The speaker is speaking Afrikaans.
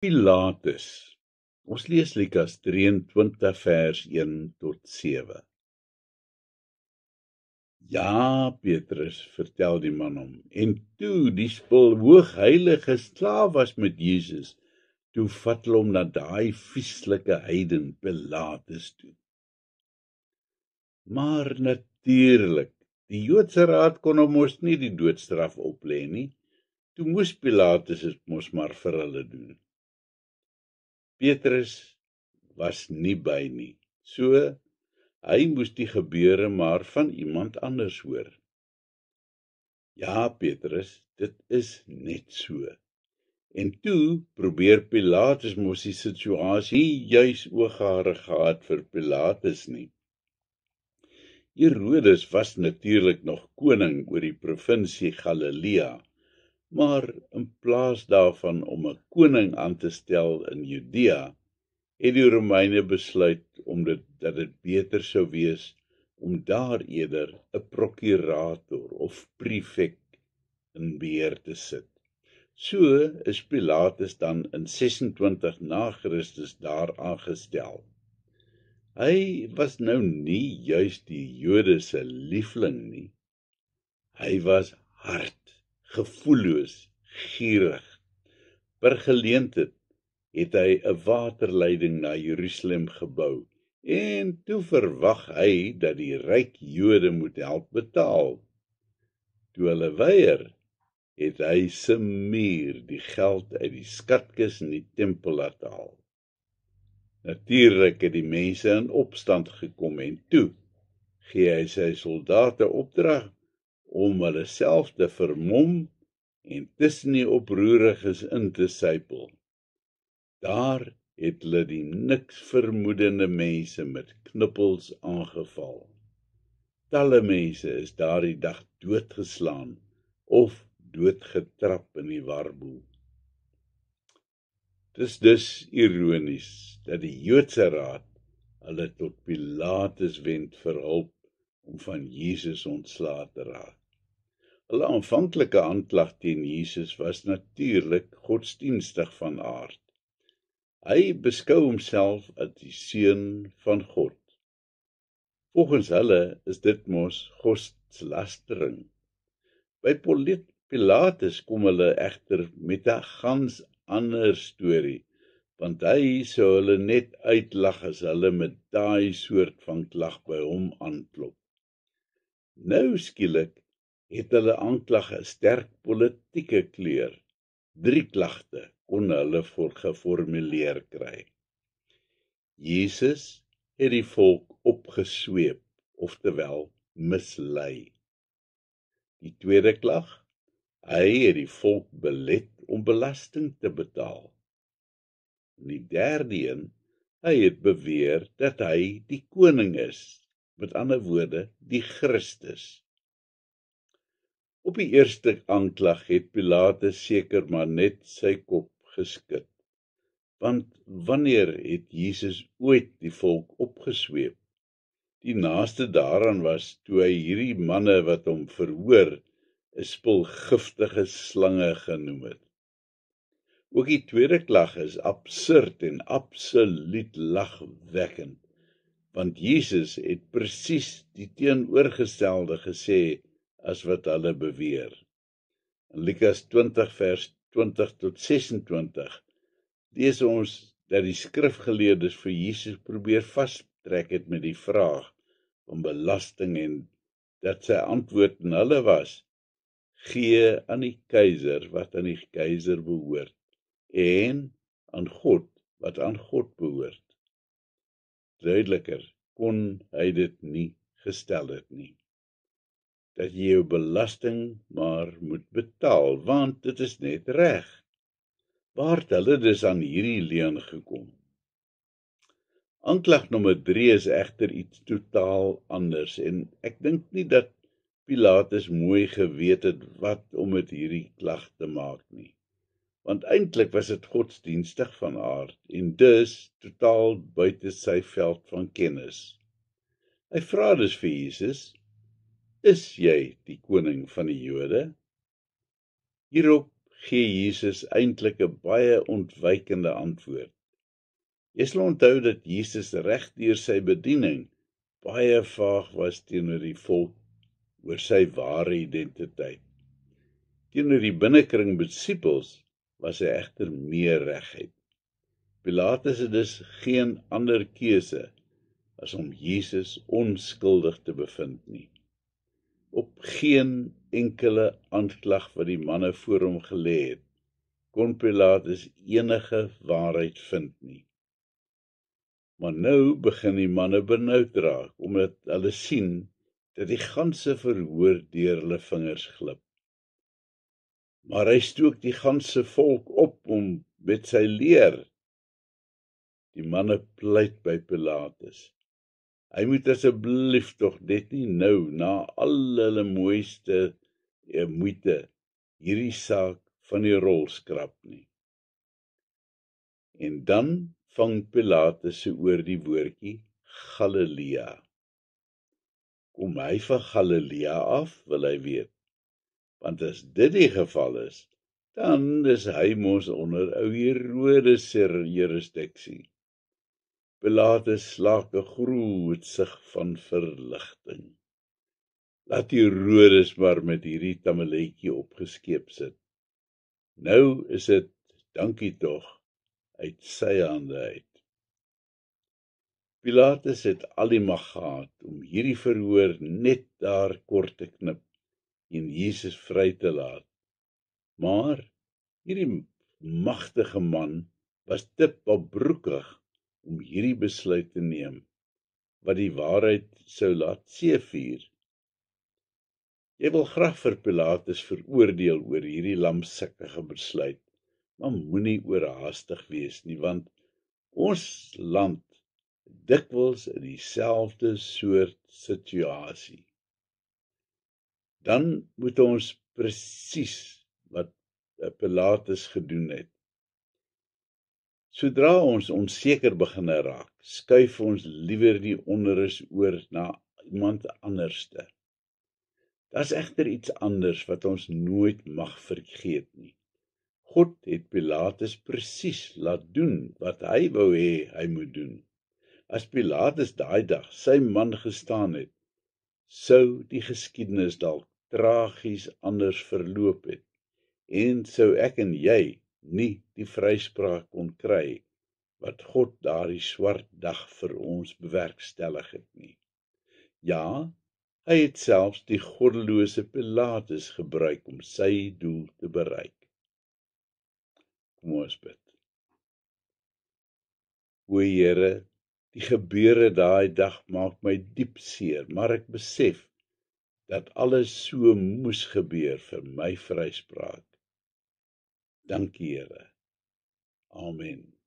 Pilatus. Ons lees Lukas 23 vers 1 tot 7. Ja, Petrus, vertel die man hom, en toe die spul hoogheilige slaaf was met Jesus, toe vat hulle hom na daai vieslike heiden Pilatus toe. Maar natuurlik, die Joodse raad kon hom mos nie die doodstraf oplê nie, toe moes Pilatus het mos maar vir hulle doen. Petrus was nie by nie, so hy moes die gebeure maar van iemand anders hoor. Ja, Petrus, dit is net so. En toe probeer Pilatus mos die situasie juis oogharig gehad vir Pilatus nie. Herodes was natuurlik nog koning oor die provinsie Galilea, maar in plaas daarvan om 'n koning aan te stel in Judea, het die Romeine besluit dat dit beter sou wees om daar eerder 'n prokurator of prefek in beheer te sit. So is Pilatus dan in 26 na Christus daar aangestel. Hy was nou nie juis die Jode se liefling nie. Hy was hard, gevoelloos, gierig. Per geleentheid het hy 'n waterleiding na Jerusalem gebou, en toe verwag hy dat die ryk Jode moet help betaal. Toe hulle weier, het hy se muur die geld uit die skatkis in die tempel laat haal. Natuurlik het die mense in opstand gekom en toe gee hy sy soldate opdrag om hulle self te vermom en tussen die oproeriges in te sypel. Daar het hulle die niks vermoedende mense met knippels aangeval. Talle mense is daardie dag doodgeslaan of doodgetrap in die warboel. Dis dus ironies dat die Joodse raad hulle tot Pilatus wend vir hulp om van Jesus ontslae te raak. Hulle aanvanklike aanklag teen Jesus was natuurlik godsdienstig van aard. Hy beskou homself as die seun van God. Volgens hulle is dit mos godslastering. By Pilatus kom hulle egter met 'n gans ander storie, want hy sou hulle net uitlag as hulle met daai soort van klag by hom aanklop. Nou skielik het hulle aanklag 'n sterk politieke kleur. 3 klagte kon hulle geformuleer kry. Jesus het die volk opgesweep, oftewel mislei. Die tweede klag, hy het die volk belet om belasting te betaal. En die derde een, hy het beweer dat hy die koning is, met ander woorde, die Christus. Op die eerste aanklag het Pilatus seker maar net sy kop geskud, want wanneer het Jesus ooit die volk opgesweep? Die naaste daaraan was toe hy hierdie manne wat hom verhoor 'n spul giftige slange genoem het. Ook die tweede klag is absurd en absoluut lagwekkend, want Jesus het presies die teenoorgestelde gesê as wat hulle beweer. In Lukas 20 vers 20 tot 26 lees ons dat die skrifgeleerdes vir Jesus probeer vastrek het met die vraag van belasting en dat sy antwoord aan hulle was: gee aan die keiser wat aan die keiser behoort en aan God wat aan God behoort. Duideliker kon hy dit nie gestel het nie. Dat jy jou belasting maar moet betaal, want dit is net reg. Waar het hulle dus aan hierdie leuen gekom? Aanklag nommer 3 is egter iets totaal anders, en ek dink nie dat Pilatus mooi geweet het wat om met hierdie klag te maak nie. Want eintlik was dit godsdienstig van aard, en dus totaal buite sy veld van kennis. Hy vra dus vir Jesus: is jy die koning van die Jode? Hierop gee Jesus eintlik 'n baie ontwykende antwoord. Jy sal onthou dat Jesus reg deur sy bediening baie vaag was teenoor die volk oor sy ware identiteit. Teenoor die binnekring disippels was hy egter meer reguit. Pilatus het dus geen ander keuse as om Jesus onskuldig te bevind nie. Op geen enkele aanklag wat die manne voor hom gelê het, kon Pilatus enige waarheid vind nie. Maar nou begin die manne benoud raak, omdat hulle sien dat die ganse verhoor deur hulle vingers glip. Maar hy stook die ganse volk op om met sy leer. Die manne pleit by Pilatus. Hy moet asseblief tog net nie nou, na al hulle mooiste moeite, hierdie saak van die rol skrap nie. En dan vang Pilatus se oor die woordjie Galilea. Kom hy van Galilea af, wil hy weet. Want as dit die geval is, dan is hy mos onder ou Herodes se jurisdiksie. Pilatus slaak 'n groot sug van verligting. Laat Herodes maar met hierdie tamaletjie opgeskeep sit. Nou is dit, dankie tog, uit sy hande uit. Pilatus het al die mag gehad om hierdie verhoor net daar kort te knip en Jesus vry te laat. Maar hierdie magtige man was te pabroekig om hierdie besluit te neem, wat die waarheid sou laat seëvier. Jy wil graag vir Pilatus veroordeel oor hierdie lamsikkige besluit, maar moenie oorhaastig wees nie, want ons land dikwels in dieselfde soort situasie. Dan moet ons presies wat Pilatus gedoen het. Sodra ons onseker begin raak, skuif ons liewer die onrus oor na iemand anderste. Daar's egter iets anders wat ons nooit mag vergeet nie. God het Pilatus presies laat doen wat hy wou hê hy moet doen. As Pilatus daai dag sy man gestaan het, sou die geskiedenis dalk tragies anders verloop het, en sou ek en jy nie die vryspraak kon kry, wat God daardie swart dag vir ons bewerkstellig het nie. Ja, hy het selfs die goddelose Pilatus gebruik om sy doel te bereik. Kom ons bid. O Here, die gebeure daai dag maak my diep seer, maar ek besef dat alles so moes gebeur vir my vryspraak. Dankie Here. Amen.